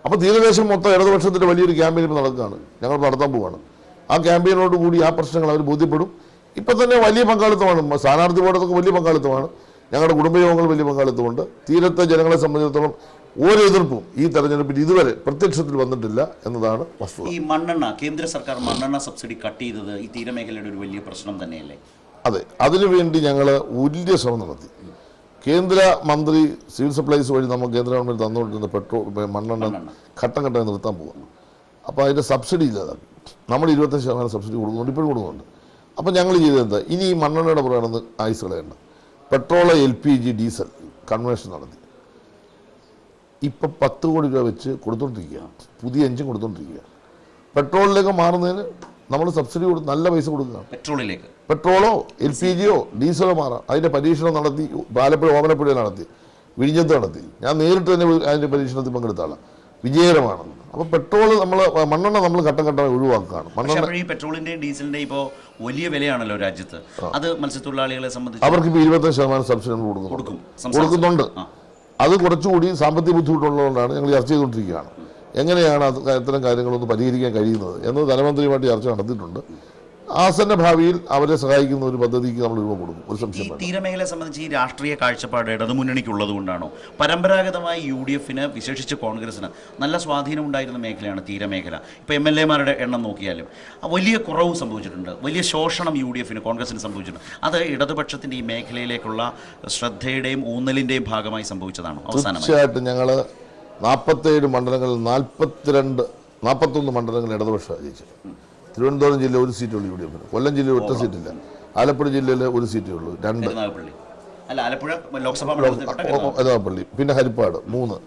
അപ്പോൾ തീരദേശം മൊത്തം ഇടതുപക്ഷത്തിൻ്റെ വലിയൊരു ക്യാമ്പയിൻ ഇപ്പോൾ നടക്കുകയാണ്, ഞങ്ങൾ നടത്താൻ പോവുകയാണ്. ആ ക്യാമ്പയിനോട് കൂടി ആ പ്രശ്നങ്ങൾ അവർ ബോധ്യപ്പെടും. ഇപ്പം തന്നെ വലിയ പങ്കാളിത്തമാണ്, സ്ഥാനാർത്ഥി പോരാട്ടമൊക്കെ വലിയ പങ്കാളിത്തമാണ്, ഞങ്ങളുടെ കുടുംബയോഗങ്ങൾ വലിയ പങ്കാളിത്തമുണ്ട്. തീരത്തെ ജനങ്ങളെ സംബന്ധിച്ചിടത്തോളം ഒരു എതിർപ്പും ഈ തെരഞ്ഞെടുപ്പിൽ ഇതുവരെ പ്രത്യക്ഷത്തിൽ വന്നിട്ടില്ല എന്നതാണ് വസ്തുത. ഈ മണ്ണെണ്ണ, കേന്ദ്ര സർക്കാർ മണ്ണെണ്ണ സബ്സിഡി കട്ട് ചെയ്തത് ഈ തീരമേഖലയുടെ ഒരു വലിയ പ്രശ്നം തന്നെയല്ലേ? അതെ, അതിനുവേണ്ടി ഞങ്ങൾ വലിയ ശ്രമം നടത്തി. കേന്ദ്ര മന്ത്രി സിവിൽ സപ്ലൈസ് വഴി നമുക്ക് കേന്ദ്ര ഗവൺമെൻറ് തന്നുകൊണ്ടിരുന്ന മണ്ണെണ്ണ ഘട്ടം ഘട്ടമായി നിർത്താൻ പോകുന്നു. അപ്പോൾ അതിൻ്റെ സബ്സിഡി ഇല്ലാതാക്കി. നമ്മൾ 25% സബ്സിഡി കൊടുക്കുന്നുണ്ട്, ഇപ്പോഴും കൊടുക്കുന്നുണ്ട്. അപ്പോൾ ഞങ്ങൾ ചെയ്തെന്താ, ഇനി ഈ മണ്ണെണ്ണയുടെ പുറകെ ആയുസ് കളയണ്ട, പെട്രോൾ, LPG, ഡീസൽ കൺവേർഷൻ നടത്തി ഇപ്പം 10 കോടി രൂപ വെച്ച് കൊടുത്തുകൊണ്ടിരിക്കുകയാണ്, പുതിയ എഞ്ചിൻ കൊടുത്തുകൊണ്ടിരിക്കുക. പെട്രോളിലേക്ക് മാറുന്നതിന് നമ്മൾ സബ്സിഡി കൊടുത്ത് നല്ല പൈസ കൊടുക്കുകയാണ്. പെട്രോളോ LPGയോ ഡീസലോ മാറാം. അതിൻ്റെ പരീക്ഷണം നടത്തി ആലപ്പുഴ ഓമനപ്പുഴയിൽ നടത്തി, വിഴിഞ്ഞത്ത് നടത്തി. ഞാൻ നേരിട്ട് തന്നെ അതിൻ്റെ പരീക്ഷണത്തിൽ പങ്കെടുത്താണ്, വിജയകരമാണ്. അപ്പോൾ പെട്രോൾ മണ്ണെണ്ണ നമ്മൾ ഘട്ടം ഘട്ടമായി ഒഴിവാക്കുകയാണ്. പെട്രോളിന്റെയും ഡീസലിന്റെയും ഇപ്പോൾ വലിയ വിലയാണല്ലോ രാജ്യത്ത്. അത് മത്സ്യത്തൊഴിലാളികളെ സംബന്ധിച്ച് അവർക്ക് ഇപ്പോൾ 25% സബ്സിഡി കൊടുക്കുന്നുണ്ട്. അത് കുറച്ചുകൂടി സാമ്പത്തിക ബുദ്ധിമുട്ടുള്ളതുകൊണ്ടാണ് ഞങ്ങൾ ചർച്ച ചെയ്തുകൊണ്ടിരിക്കുകയാണ്. എങ്ങനെയാണ് ഇത്തരം കാര്യങ്ങളൊന്ന് പരിഹരിക്കാൻ കഴിയുന്നത് എന്ന് ധനമന്ത്രിയുമായിട്ട് ചർച്ച നടത്തിയിട്ടുണ്ട്. ആസന്ന ഭാവിയിൽ അവരെ സഹായിക്കുന്ന ഒരു പദ്ധതിക്ക് നമ്മൾ രൂപം കൊടുക്കും. ഒരു സംശയം, തീരമേഖലയെ സംബന്ധിച്ച് ഈ രാഷ്ട്രീയ കാഴ്ചപ്പാട് ഇടതുമുന്നണിക്കുള്ളത് കൊണ്ടാണോ? പരമ്പരാഗതമായി UDF-ന്, വിശേഷിച്ച് കോൺഗ്രസിന് നല്ല സ്വാധീനം ഉണ്ടായിരുന്ന മേഖലയാണ് തീരമേഖല. ഇപ്പോൾ MLA-മാരുടെ എണ്ണം നോക്കിയാലും വലിയ കുറവ് സംഭവിച്ചിട്ടുണ്ട്, വലിയ ശോഷണം UDF-ന്, കോൺഗ്രസിന് സംഭവിച്ചിട്ടുണ്ട്. അത് ഇടതുപക്ഷത്തിൻ്റെ ഈ മേഖലയിലേക്കുള്ള ശ്രദ്ധയുടെയും ഊന്നലിൻ്റെയും ഭാഗമായി സംഭവിച്ചതാണോ? തീർച്ചയായിട്ടും ഞങ്ങൾ 47 മണ്ഡലങ്ങളിൽ 41 മണ്ഡലങ്ങളിൽ ഇടതുപക്ഷം ജയിച്ചു. തിരുവനന്തപുരം ജില്ല ഒരു സീറ്റുള്ളൂ UDF-ന്, കൊല്ലം ജില്ലയിൽ ഒറ്റ സീറ്റില്ല, ആലപ്പുഴ ജില്ലയിൽ ഒരു സീറ്റേ ഉള്ളൂ, 2, കരുനാഗപ്പള്ളി, പിന്നെ ഹരിപ്പാട് 3,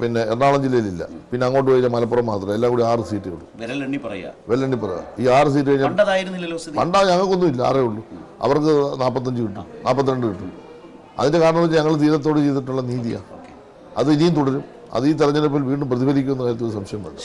പിന്നെ എറണാകുളം ജില്ലയിലില്ല, പിന്നെ അങ്ങോട്ട് പോയി മലപ്പുറം മാത്രം, എല്ലാം കൂടി 6 സീറ്റേ ഉള്ളൂ. വെല്ലെണ്ണി പറയാം. ഈ 6 സീറ്റ് കഴിഞ്ഞാൽ പണ്ടാ ഞങ്ങൾക്കൊന്നുമില്ല, 6 ഉള്ളൂ. അവർക്ക് 45 കിട്ടും, 42 കിട്ടും. അതിൻ്റെ കാരണം വെച്ചാൽ ഞങ്ങൾ തീരത്തോട് ചെയ്തിട്ടുള്ള നീതിയാണ്. അത് ഇനിയും തുടരും. അത് ഈ തെരഞ്ഞെടുപ്പിൽ വീണ്ടും പ്രതിഫലിക്കുമെന്ന കാര്യത്തിൽ സംശയം വേണ്ട.